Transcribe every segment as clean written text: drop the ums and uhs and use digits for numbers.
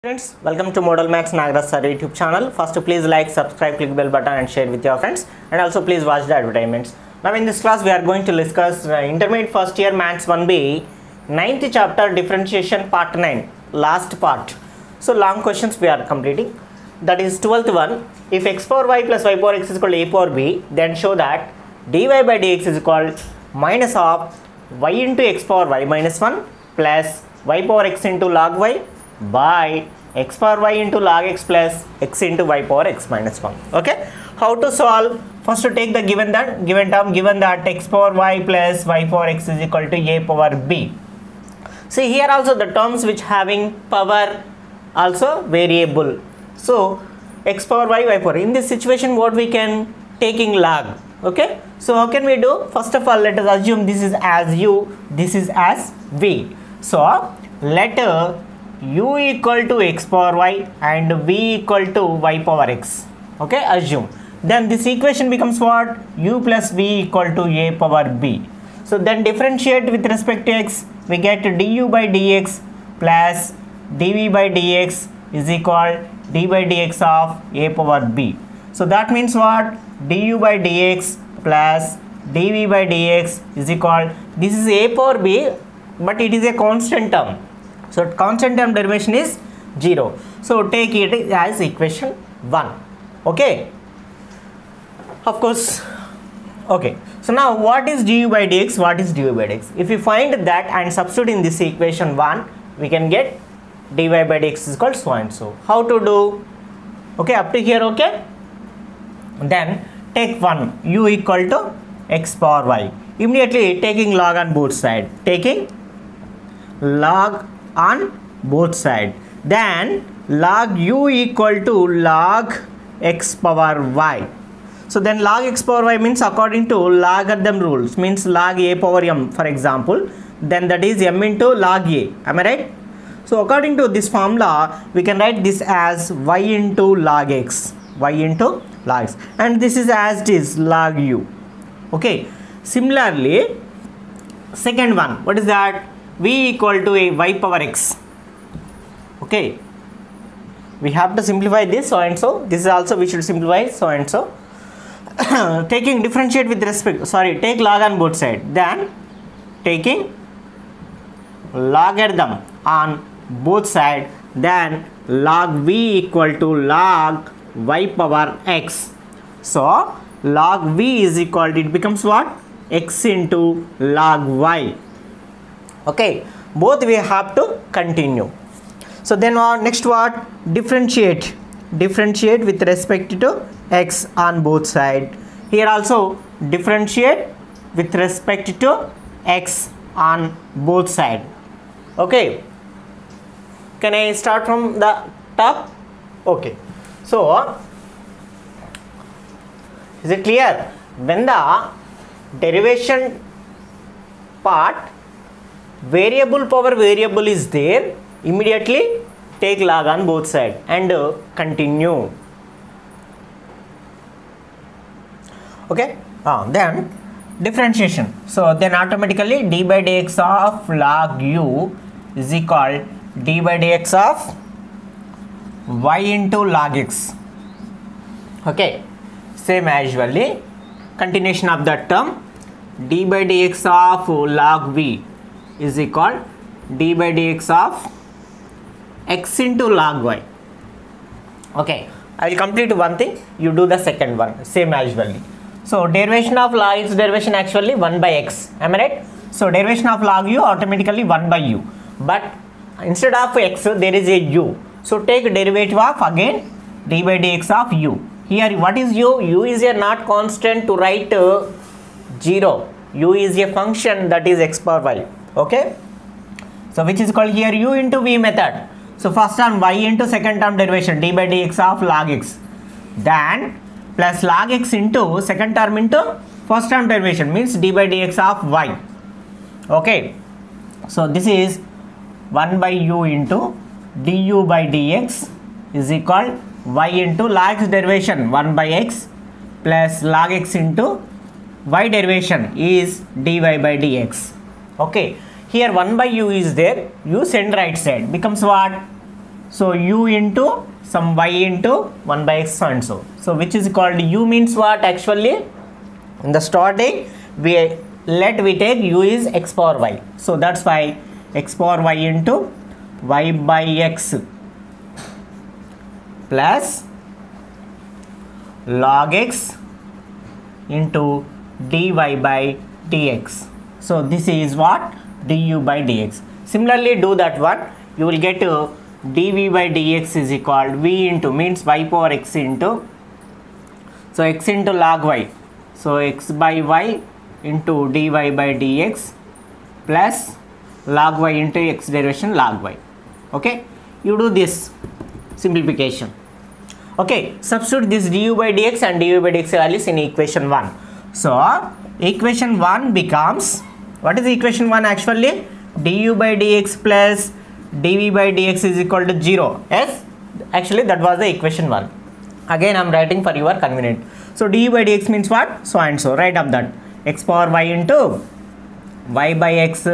Friends, welcome to Model Maths Nagaraj Sir YouTube channel. First, please like, subscribe, click bell button and share with your friends, and also please watch the advertisements. Now in this class we are going to discuss intermediate first year Maths 1B 9th chapter differentiation part 9, last part. So long questions we are completing. That is 12th one. If x power y plus y power x is equal to a power b, then show that dy by dx is equal minus of y into x power y minus 1 plus y power x into log y by x power y into log x plus x into y power x minus 1. Okay, how to solve? First, to take the given term given that x power y plus y power x is equal to a power b. See here also the terms which having power also variable. So x power y power. In this situation, what we can taking log. Okay, so how can we do? First of all, let us assume this is as u, this is as v. So let u equal to x power y and v equal to y power x. Okay, assume. Then this equation becomes what? U plus v equal to a power b. So then differentiate with respect to x, we get du by dx plus dv by dx is equal d by dx of a power b. So that means what? Du by dx plus dv by dx is equal, this is a power b, but it is a constant term. So constant term derivation is 0. So take it as equation 1. Okay. Of course. Okay. So now what is du by dx? What is du by dx? If we find that and substitute in this equation 1, we can get dy by dx is equal to so and so. How to do? Okay, up to here. Okay. Then take 1, u equal to x power y. Immediately taking log on both sides. Taking log on both sides, then log u equal to log x power y. So then log x power y means according to logarithm rules, means log a power m, for example, then that is m into log a. Am I right? So according to this formula, we can write this as y into log x, y into log x, and this is as it is log u. Okay, similarly second one, what is that? V equal to a y power x. Okay, we have to simplify this so and so. This is also we should simplify so and so. Taking differentiate with respect, take log on both sides, then taking logarithm on both sides, then log v equal to log y power x. So log v is equal to, it becomes what? X into log y. Okay, both we have to continue. So then next what? Differentiate with respect to x on both sides. Here also differentiate with respect to x on both sides. Okay, can I start from the top? Okay, so is it clear? When the derivation part variable power variable is there, immediately take log on both sides and continue. Okay, then differentiation. So then automatically d by dx of log u is equal d by dx of y into log x. Okay, same as usually continuation of that term, d by dx of log v is equal d by dx of x into log y. Okay, I will complete one thing, you do the second one, same as usually. So derivation of log x, derivation actually 1 by x, am I right? So derivation of log u automatically 1 by u, but instead of x there is a u. So take derivative of again d by dx of u. Here what is u? U is a not constant to write 0. U is a function, that is x power y. Okay, so which is called here u into v method. So first term y into second term derivation d by dx of log x, then plus log x into second term into first term derivation, means d by dx of y. Okay, so this is 1 by u into du by dx is equal y into log x derivation 1 by x plus log x into y derivation is dy by dx. Okay, here 1 by u is there, u send right side becomes what? So u into some y into 1 by x so and so. So which is called u means what actually? In the starting we take u is x power y. So that's why x power y into y by x plus log x into dy by dx. So this is what? Du by dx. Similarly do that one. You will get dv by dx is equal v into means y power x into, so x into log y, so x by y into dy by dx plus log y into x derivation log y. Okay, you do this simplification. Okay, substitute this du by dx and du by dx values in equation 1. So equation 1 becomes, what is equation 1 actually? Du by dx plus dv by dx is equal to 0. Yes, actually that was the equation 1. Again I am writing for your convenience. So du by dx means what? So and so, write up that x power y into y by x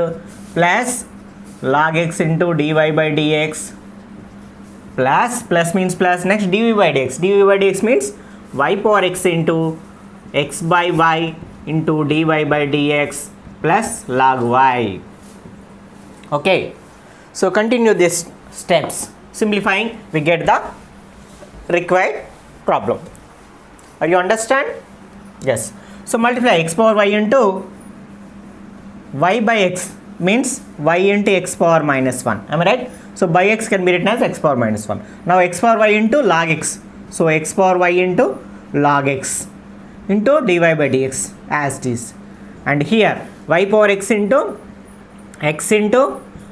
plus log x into dy by dx plus means plus, next dv by dx. dv by dx means y power x into x by y into dy by dx plus log y. Okay, so continue these steps. Simplifying, we get the required problem. Are you understand? Yes. So multiply x power y into y by x means y into x power minus 1. Am I right? So by x can be written as x power minus 1. Now x power y into log x. So x power y into log x into dy by dx as this. And here y power x into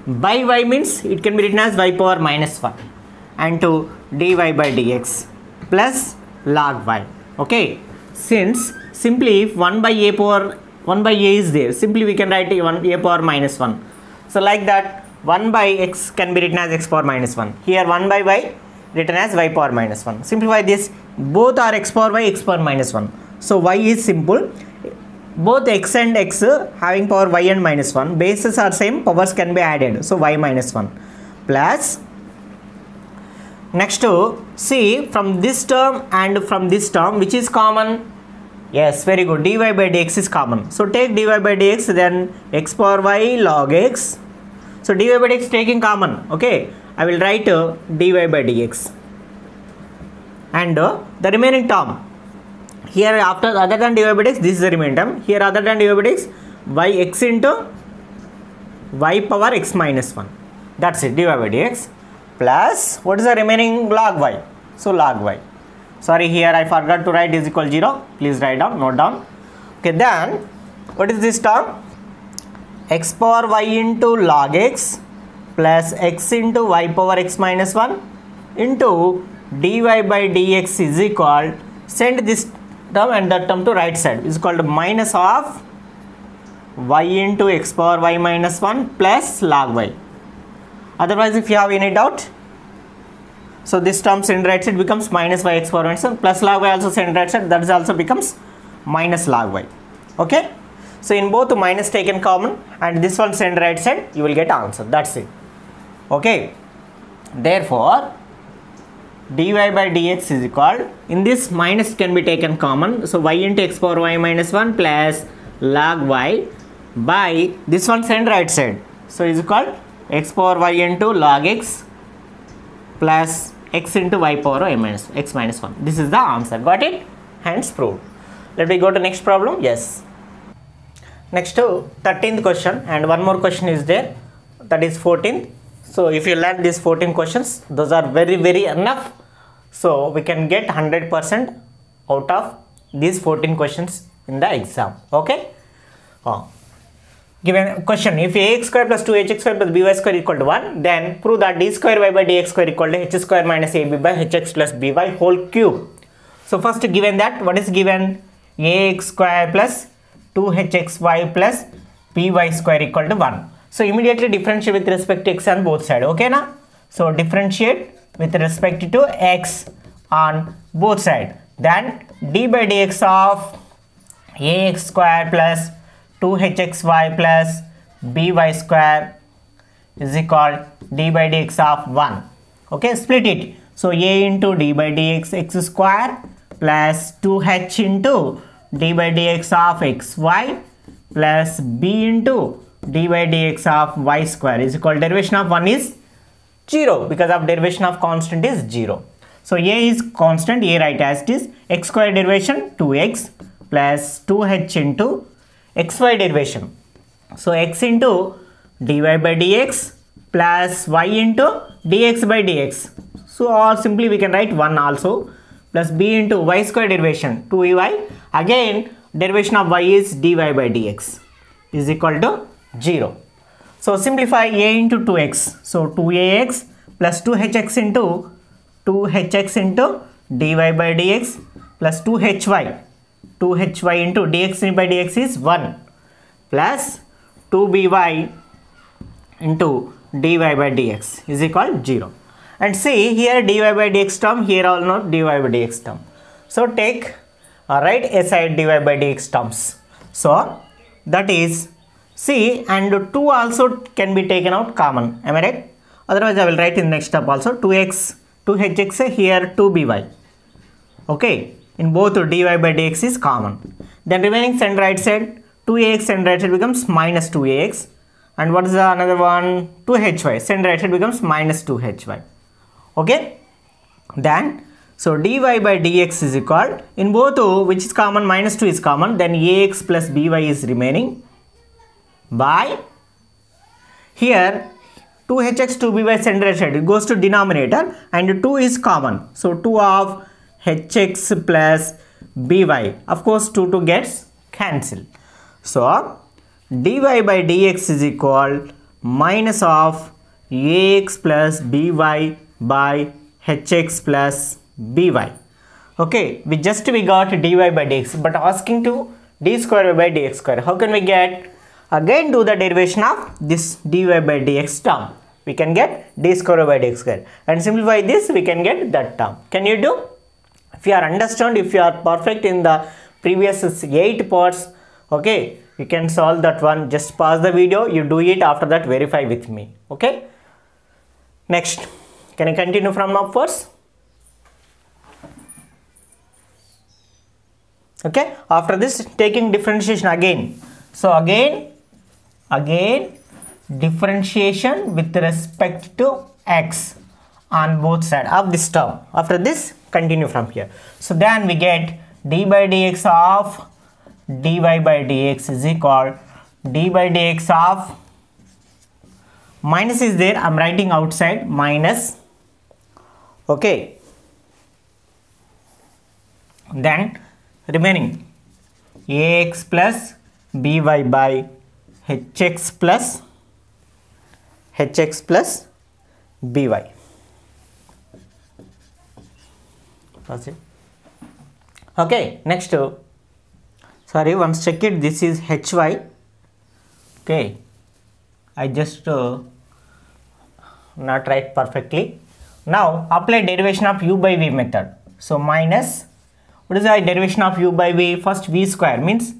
by y means it can be written as y power minus 1 and to dy by dx plus log y. Okay, since simply if 1 by a is there, simply we can write a power minus 1. So like that 1 by x can be written as x power minus 1. Here 1 by y written as y power minus 1. Simplify this, both are x power y, x power minus 1. So y is simple. Both x and x having power y and minus 1, bases are same, powers can be added, so y minus 1 plus, next to see from this term and from this term which is common. Yes, very good, dy by dx is common. So take dy by dx, then x power y log x. So dy by dx taking common. Okay, I will write dy by dx and the remaining term. Here after other than dy by dx, this is the remaining term. Here other than dy by dx, y x into y power x minus 1. That's it, dy by dx plus what is the remaining? Log y. So log y. Sorry, here I forgot to write is equal 0. Please write down, note down. Okay, then what is this term? X power y into log x plus x into y power x minus 1 into dy by dx is equal, send this term and that term to right side, is called minus of y into x power y minus 1 plus log y. Otherwise if you have any doubt, so this term send right side becomes minus y x power minus 1 plus log y also send right side, that is also becomes minus log y. Okay, so in both minus taken common and this one send right side, you will get answer, that's it. Okay, therefore dy by dx is equal, in this minus can be taken common, so y into x power y minus 1 plus log y by this one send right side, so is equal x power y into log x plus x into y power y minus x minus 1. This is the answer, got it? Hence proved. Let me go to next problem. Yes, next to 13th question and one more question is there, that is 14th. So if you learn these 14 questions, those are very enough, so we can get 100% out of these 14 questions in the exam. Okay, given question, if ax square plus 2hx square plus by square equal to 1, then prove that d square y by dx square equal to h square minus ab by hx plus by whole cube. So first given that, what is given? Ax square plus 2hxy plus by square equal to 1. So immediately differentiate with respect to x on both sides. Okay na? So differentiate with respect to x on both sides. Then d by dx of ax square plus 2hxy plus by square is equal d by dx of 1. Okay, split it. So a into d by dx x square plus 2h into d by dx of xy plus b into d by dx of y square is equal, derivation of 1 is 0 because of derivation of constant is 0. So a is constant, a write as it is, x square derivation 2x plus 2h into xy derivation. So x into dy by dx plus y into dx by dx. So or simply we can write 1 also, plus b into y square derivation 2y, again derivation of y is dy by dx is equal to 0. So simplify a into 2x. So 2ax plus 2hx into 2hx into dy by dx plus 2hy. 2hy into dx by dx is 1 plus 2by into dy by dx is equal 0. And see here dy by dx term, here all not dy by dx term. So take write aside dy by dx terms. So that is C, and 2 also can be taken out common. Am I right? Otherwise I will write in next step also 2x, 2hx here 2by. Okay, in both dy by dx is common. Then remaining send right side, 2ax and right side becomes minus 2ax. And what is the another one? 2hy, send right side becomes minus 2hy. Okay, then so dy by dx is equal, in both which is common, minus 2 is common, then ax plus by is remaining by, here 2hx 2by send right side, it goes to denominator and 2 is common. So 2 of hx plus by, of course 2 gets cancelled. So dy by dx is equal minus of ax plus by hx plus by. Okay, we got dy by dx, but asking to d square by dx square. How can we get? Again do the derivation of this dy by dx term. We can get d square by dx square, and simplify this, we can get that term. Can you do? If you are understand, if you are perfect in the previous 8 parts, okay, you can solve that one. Just pause the video, you do it, after that verify with me. Okay, next, can I continue from now first? Okay, after this taking differentiation again. So again differentiation with respect to x on both sides of this term. After this continue from here. So then we get d by dx of dy by dx is equal d by dx of, minus is there, I am writing outside minus. Okay, then remaining ax plus by hx plus by. That's it. Okay, next, sorry, once check it, this is hy. Okay, I just not write perfectly. Now apply derivation of u by v method. So minus, what is the derivation of u by v? First v square means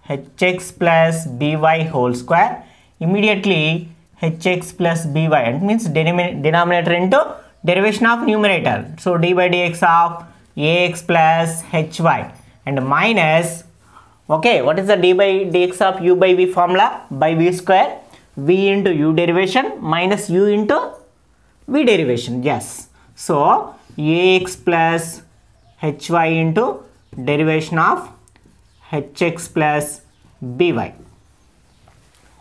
hx plus by whole square, immediately hx plus by, and means denominator into derivation of numerator. So d by dx of ax plus hy, and minus, okay, what is the d by dx of u by v formula? By v square, v into u derivation minus u into v derivation. Yes, so ax plus hy into derivation of hx plus by.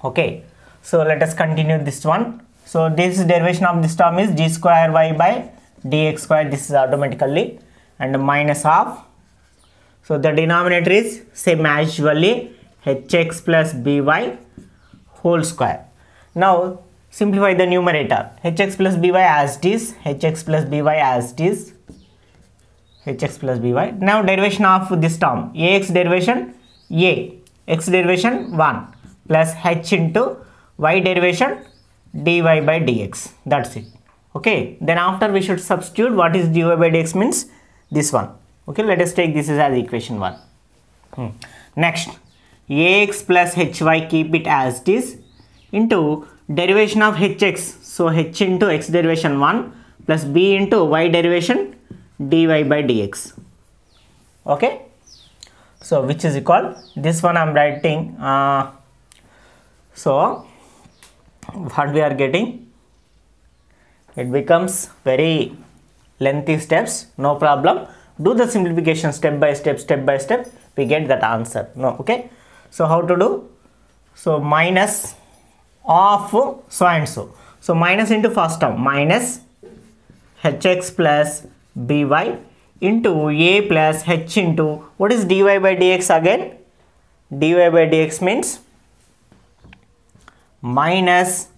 Okay, so let us continue this one. So this derivation of this term is d square y by dx square, this is automatically, and minus of, so the denominator is same as usually hx plus by whole square. Now simplify the numerator, hx plus by as it is, hx plus by as it is, hx plus by. Now derivation of this term, ax derivation a, x derivation 1 plus h into y derivation dy by dx. That's it. Okay, then after we should substitute what is dy by dx means this one. Okay, let us take this as equation 1. Next, ax plus hy, keep it as it is, into derivation of hx. So h into x derivation 1 plus b into y derivation dy by dx. Okay, so which is equal, this one I am writing, so what we are getting, it becomes very lengthy steps, no problem, do the simplification step by step, we get that answer. No, okay, so how to do? So minus of so and so, so minus into first term, minus hx plus by into a plus h into, what is dy by dx again? Dy by dx means minus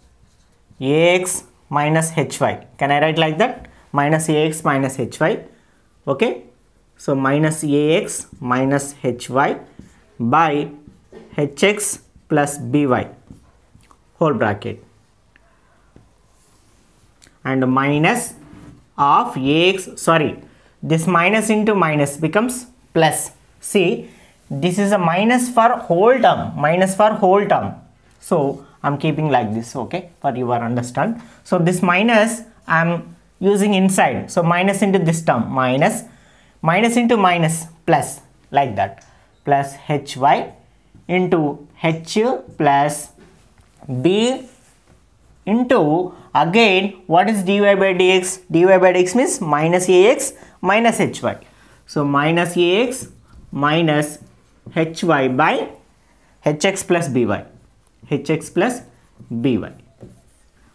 ax minus hy. Can I write like that? Minus ax minus hy. Okay, so minus ax minus hy by hx plus by whole bracket, and minus of ax, sorry, this minus into minus becomes plus. See, this is a minus for whole term, so I'm keeping like this, okay, for your understand. So this minus I'm using inside, so minus into this term, minus into minus plus, like that, plus hy into h plus b into, again, what is dy by dx? Dy by dx means minus ax minus hy. So minus ax minus hy by hx plus by, hx plus by,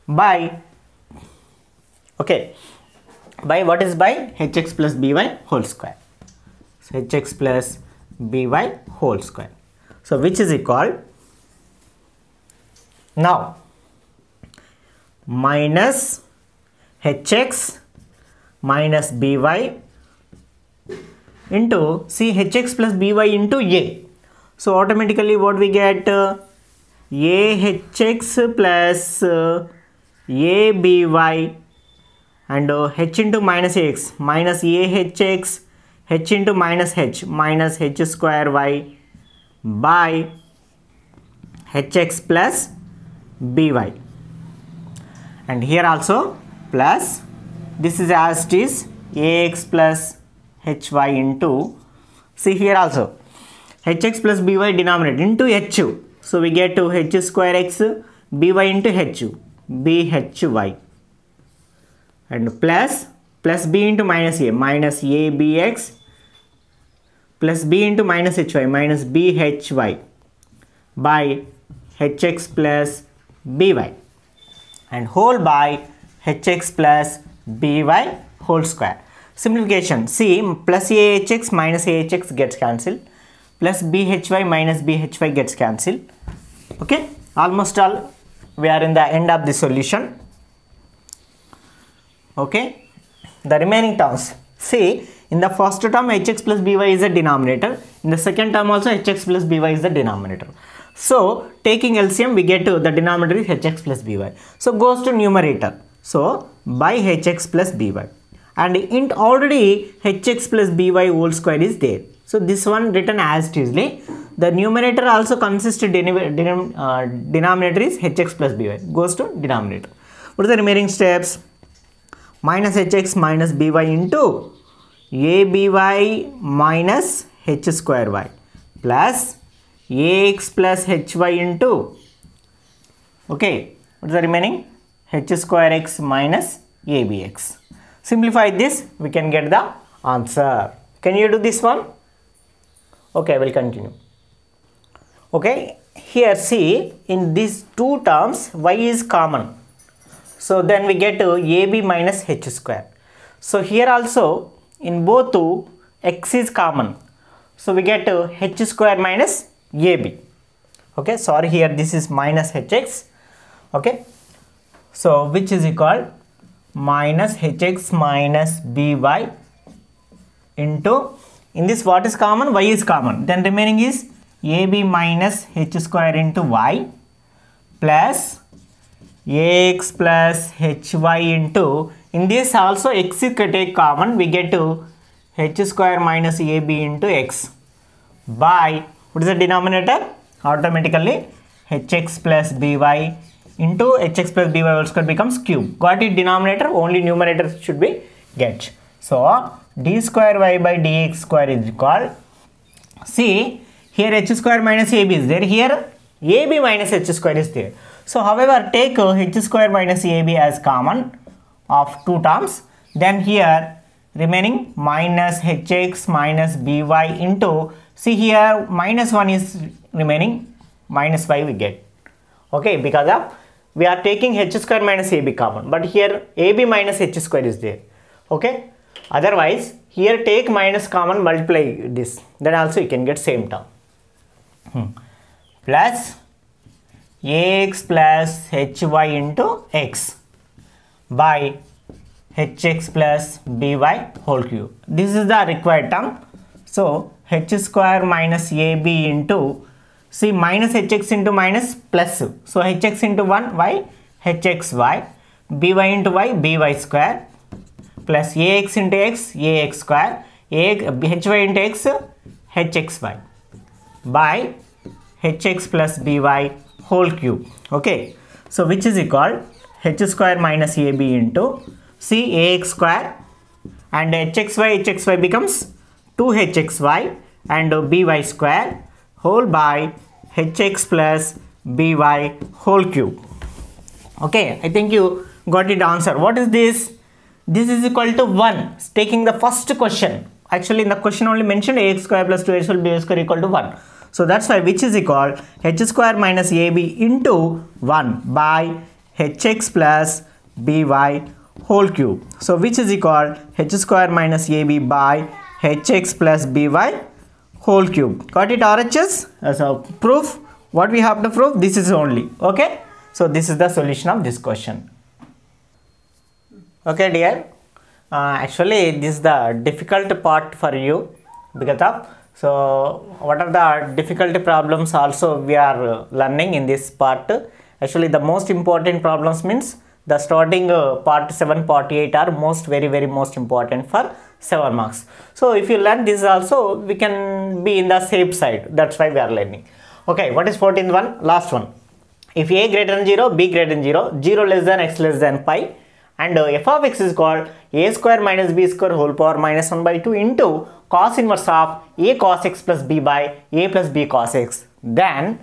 by, okay, by what is by? Hx plus by whole square. So hx plus by whole square. So which is equal, now minus hx minus by into, see, hx plus by into a. So automatically what we get, a hx plus a by and h into minus ax minus a hx, h into minus h square y by hx plus by, and here also plus, this is as it is, ax plus hy into, see here also hx plus by denominator into h, so we get to h square x by into h, bhy, and plus b into minus a bx plus b into minus hy minus bhy by hx plus by, and whole by hx plus by whole square. Simplification, see, plus ahx minus ahx gets cancelled, plus bhy minus bhy gets cancelled. Okay, almost all we are in the end of the solution. Okay, the remaining terms, see, in the first term hx plus by is the denominator, in the second term also hx plus by is the denominator. So taking LCM we get to the denominator is hx plus by, so goes to numerator, so by hx plus by, and int already hx plus by whole square is there, so this one written as it is. The numerator also consists denominator is hx plus by, goes to denominator. What are the remaining steps? Minus hx minus by into aby minus h square y plus ax plus hy into, okay, what is the remaining? H square x minus abx. Simplify this, we can get the answer. Can you do this one? Okay, I will continue. Okay, here see, in these two terms y is common, so then we get to ab minus h square. So here also in both two x is common, so we get to h square minus ab. Okay, sorry, here this is minus hx. Okay, so which is equal minus hx minus by into, in this what is common? Y is common, then remaining is ab minus h square into y plus ax plus hy into, in this also x is take common, we get to h square minus ab into x by, what is the denominator? Automatically hx plus by into hx plus by whole square becomes cube. Got it? Denominator, only numerator should be get. So d square y by dx square is equal, see here h square minus ab is there, here ab minus h square is there. So however, take h square minus ab as common of two terms, then here remaining minus hx minus by into, see here minus 1 is remaining, minus 5 we get. Okay, because of we are taking h square minus ab common, but here ab minus h square is there. Okay, otherwise here take minus common, multiply this, then also you can get same term. Plus ax plus hy into x by hx plus by whole cube. This is the required term. So h square minus ab into, see minus hx into minus plus, so hx into 1 y hxy, by into y by square, plus ax into x ax square, hy into x hxy by hx plus by whole cube. Okay, so which is equal h square minus ab into, see ax square and hxy becomes 2hxy and by square whole by hx plus by whole cube. Okay, I think you got it answer. What is this? This is equal to 1, taking the first question. Actually in the question only mentioned ax square plus 2h by square equal to 1. So that's why which is equal h square minus ab into 1 by hx plus by whole cube. So which is equal h square minus ab by hx plus by whole cube. Got it RHS? As a proof, what we have to prove, this is only. Okay, so this is the solution of this question. Okay dear, actually this is the difficult part for you, because of, so what are the difficult problems also we are learning in this part. Actually the most important problems means the starting part 7, part 8 are very most important for 7 marks. So if you learn this also, we can be in the safe side. That's why we are learning. Okay, what is 14th one? Last one. If a greater than 0, b greater than 0, 0 less than x less than pi, and f of x is called a square minus b square whole power minus 1 by 2 into cos inverse of a cos x plus b by a plus b cos x, then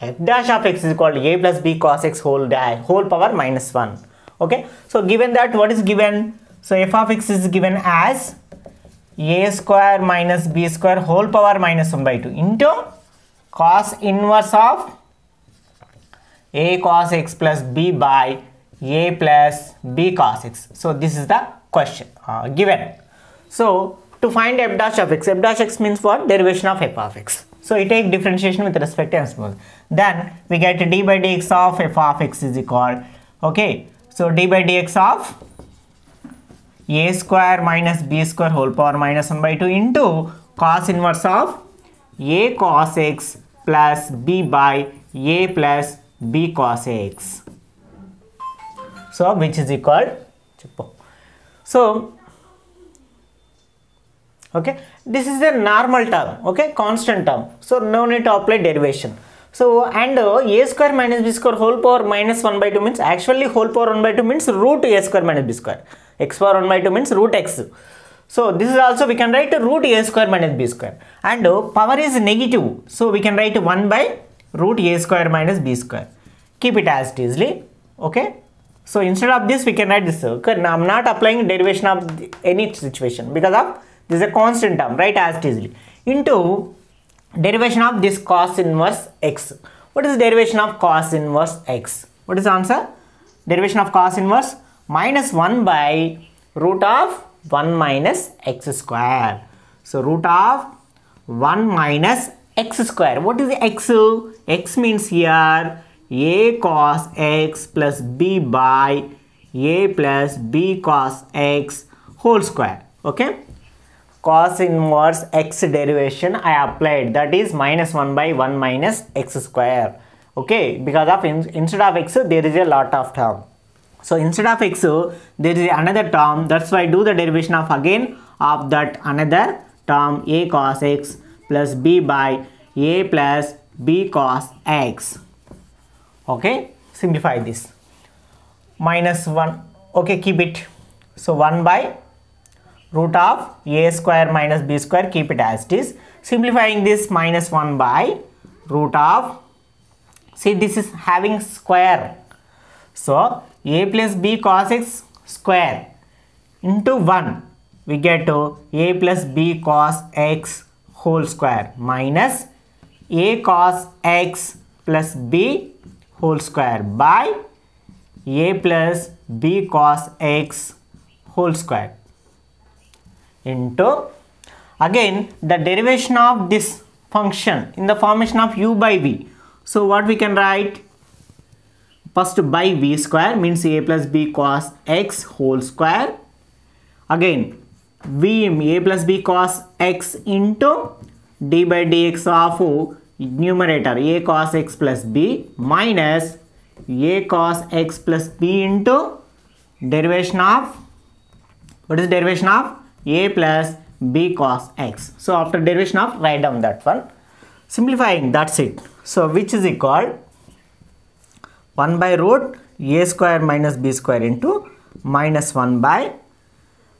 f dash of x is called a plus b cos x whole power minus 1. Okay, so given that, what is given? So f of x is given as a square minus b square whole power minus 1 by 2 into cos inverse of a cos x plus b by a plus b cos x. So this is the question given. So to find f dash of x means what? Derivation of f of x. So we take differentiation with respect to x. Then we get d by dx of f of x is equal, okay, so d by dx of a square minus b square whole power minus 1 by 2 into cos inverse of a cos x plus b by a plus b cos x. So which is equal, so okay, this is a normal term, okay, constant term, so no need to apply derivation. So and a square minus b square whole power minus 1 by 2 means, actually whole power 1 by 2 means root a square minus b square, x power 1 by 2 means root x. So this is also we can write root a square minus b square, and power is negative, so we can write 1 by root a square minus b square. Keep it as it is, okay. So instead of this we can write this. Okay, now I'm not applying derivation of any situation because of this is a constant term, right, as it is, into derivation of this cos inverse x. What is the derivation of cos inverse x? What is the answer? Derivation of cos inverse minus 1 by root of 1 minus x square. So root of 1 minus x square. What is the x? X means here a cos x plus b by a plus b cos x whole square. Okay, cos inverse x derivation I applied, that is minus 1 by 1 minus x square. Okay, because of instead of x there is a lot of term, so instead of x there is another term, that's why I do the derivation of again of that another term a cos x plus b by a plus b cos x. Okay, simplify this. Minus 1, okay, keep it. So 1 by root of a square minus b square, keep it as it is. Simplifying this, minus 1 by root of, see this is having square. So a plus b cos x square into 1, we get to a plus b cos x whole square minus a cos x plus b whole square by a plus b cos x whole square into, again the derivation of this function in the formation of u by v. So what we can write? First by v square means a plus b cos x whole square. Again v a plus b cos x into d by dx of numerator a cos x plus b minus a cos x plus b into derivation of, what is derivation of a plus b cos x. So after derivation of, write down that one. Simplifying, that's it. So which is equal 1 by root a square minus b square into minus 1 by,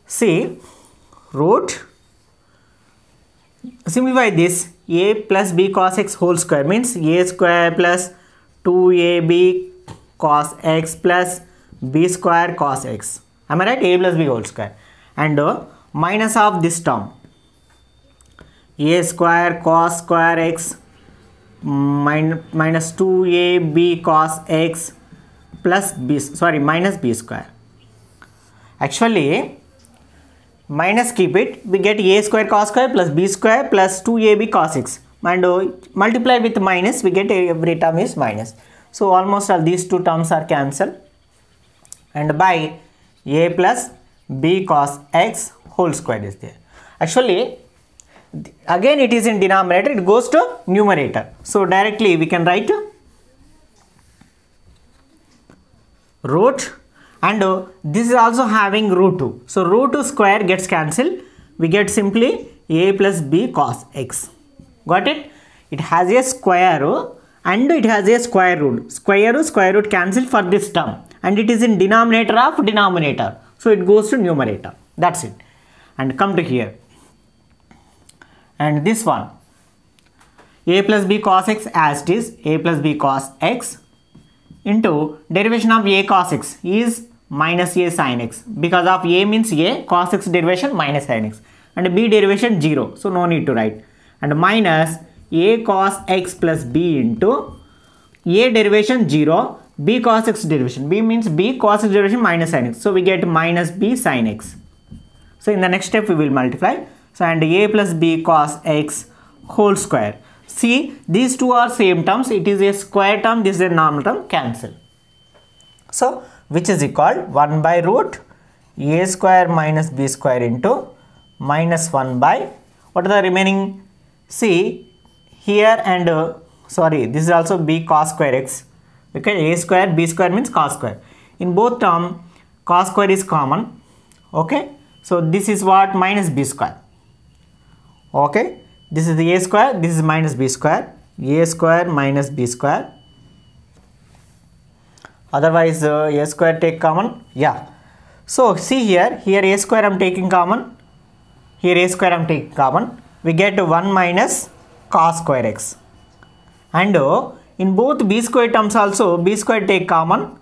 see, root, simplify this, a plus b cos x whole square means a square plus 2ab cos x plus b square cos x. Am I right? A plus b whole square. And minus of this term, a square cos square x minus 2ab cos x plus b, sorry, minus b square. Actually minus, keep it, we get a square cos square plus b square plus 2ab cos x, and multiply with minus, we get every term is minus. So almost all these two terms are cancelled, and by a plus b cos x whole square is there. Actually again it is in denominator, it goes to numerator. So directly we can write root, and this is also having root 2. So root 2 square gets cancelled, we get simply a plus b cos x. Got it? It has a square and it has a square root. Square root cancel for this term, and it is in denominator of denominator. So it goes to numerator. That's it. And come to here. And this one, a plus b cos x as it is, a plus b cos x into derivation of a cos x is minus a sin x, because of a means a, cos x derivation minus sin x, and b derivation 0, so no need to write, and minus a cos x plus b into a derivation 0, b cos x derivation, b means b cos x derivation minus sin x, so we get minus b sin x. So in the next step we will multiply, so and a plus b cos x whole square. See, these two are same terms, it is a square term, this is a normal term, cancel. So which is equal 1 by root a square minus b square into minus 1 by, what are the remaining? See here, and sorry, this is also b cos square x, okay, a square b square means cos square. In both term cos square is common, okay, so this is what, minus b square, okay, this is the a square, this is minus b square, a square minus b square. Otherwise a square take common, yeah. So see here, a square I am taking common, here a square I am taking common, we get 1 minus cos square x, and in both b square terms also b square take common,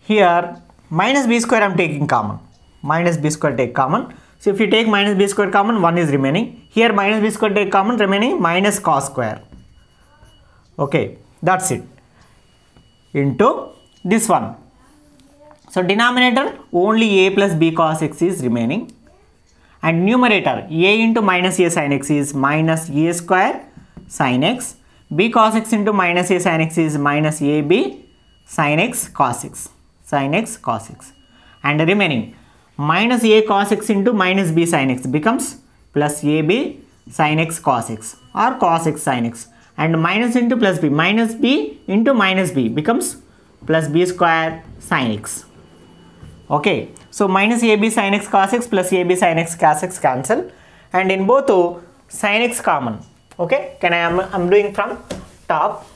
here minus b square I am taking common, minus b square take common. So if you take minus b square common, 1 is remaining, here minus b square take common, remaining minus cos square, okay, that's it, into this one. So denominator only a plus b cos x is remaining, and numerator a into minus a sin x is minus a square sin x, b cos x into minus a sin x is minus ab sin x cos x, sin x cos x, and remaining minus a cos x into minus b sin x becomes plus ab sin x cos x or cos x sin x, and minus into plus b, minus b into minus b becomes plus b square sin x. Okay, so minus ab sin x cos x plus ab sin x cos x cancel, and in both sin x common. Okay, I'm doing from top.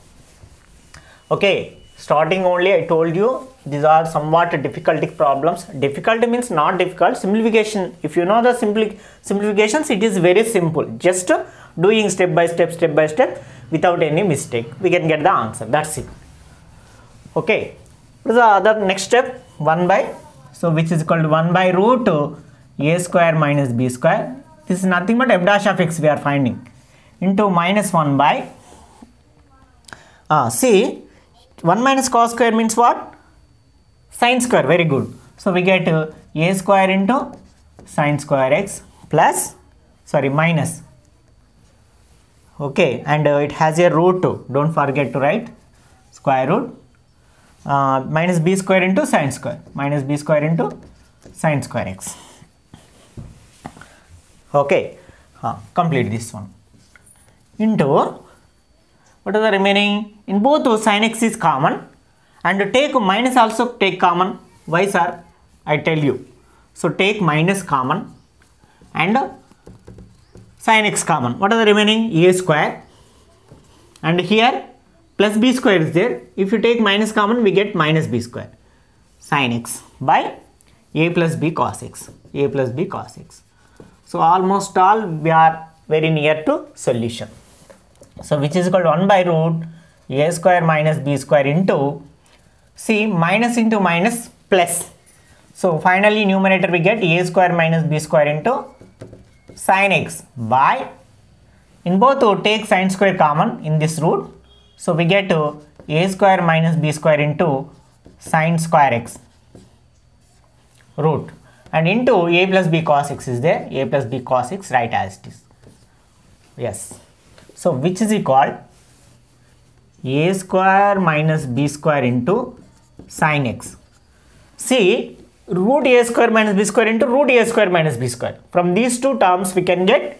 Okay, Starting only I told you these are somewhat difficult problems. Difficult means not difficult. Simplification, if you know the simplifications, it is very simple. Just doing step by step without any mistake, we can get the answer. That's it. Okay. What is the other next step? 1 by, so which is equal to 1 by root a square minus b square. This is nothing but f dash of x we are finding, into minus 1 by, see, 1 minus cos square means what? Sin square. Very good. So we get a square into sin square x plus, sorry, minus. Okay, and it has a root too. Don't forget to write square root. Minus b square into sin square. Minus b square into sin square x. Okay, complete this one. Into, what are the remaining? In both sin x is common, and take minus also take common. Why, sir? I tell you. So take minus common and sin x common. What are the remaining? A square, and here plus b square is there. If you take minus common, we get minus b square sin x by a plus b cos x. A plus b cos x. So almost all we are very near to solution. So which is equal to 1 by root a square minus b square into, see, minus into minus plus. So finally numerator we get a square minus b square into sin x by, in both take sin square common in this root. So we get a square minus b square into sin square x root, and into a plus b cos x is there. A plus b cos x, write as it is. Yes. So which is equal a square minus b square into sin x. See, root a square minus b square into root a square minus b square. From these two terms we can get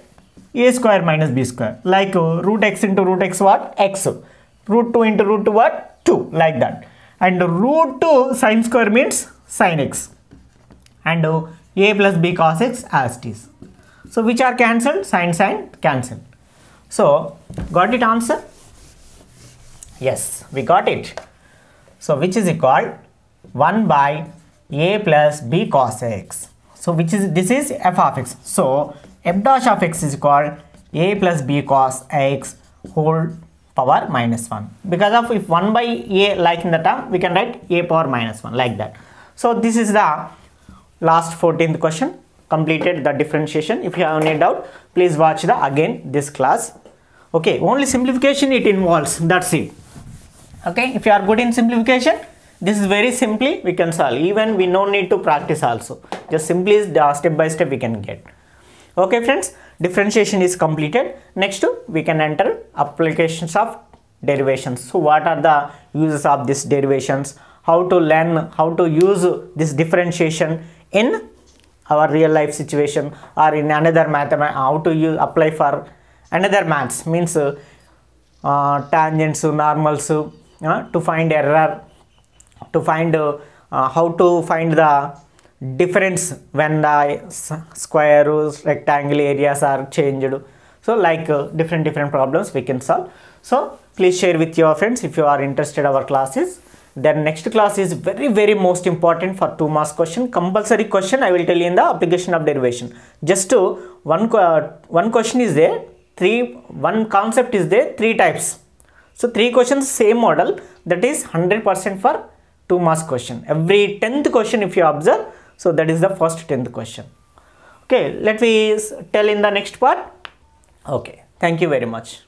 a square minus b square. Like root x into root x what? X. Root 2 into root 2 what? 2. Like that. And root 2 sin square means sin x. And a plus b cos x as it is. So which are cancelled? Sin cancelled. So got it answer? Yes, we got it. So which is equal 1 by a plus b cos x. So which is, this is f of x. So f dash of x is equal a plus b cos x whole power minus 1. Because of if 1 by a like in the term, we can write a power minus 1 like that. So this is the last 14th question. Completed the differentiation. If you have any doubt, please watch the again this class. Okay, only simplification it involves. That's it. Okay, if you are good in simplification, this is very simply we can solve. Even we no need to practice also. Just simply step by step we can get. Okay friends, differentiation is completed. Next we can enter applications of derivations. So what are the uses of these derivations? How to learn, how to use this differentiation in our real life situation or in another math, how to use apply for another maths, means tangents, normals, to find error, to find how to find the difference when the square, rectangle areas are changed. So like different problems we can solve. So please share with your friends if you are interested our classes. Then next class is very most important for 2 marks question. Compulsory question I will tell you in the application of derivation. Just one question is there, one concept is there, 3 types. So 3 questions same model, that is 100% for 2 marks question. Every 10th question if you observe, so that is the first 10th question. Okay, let me tell in the next part. Okay, thank you very much.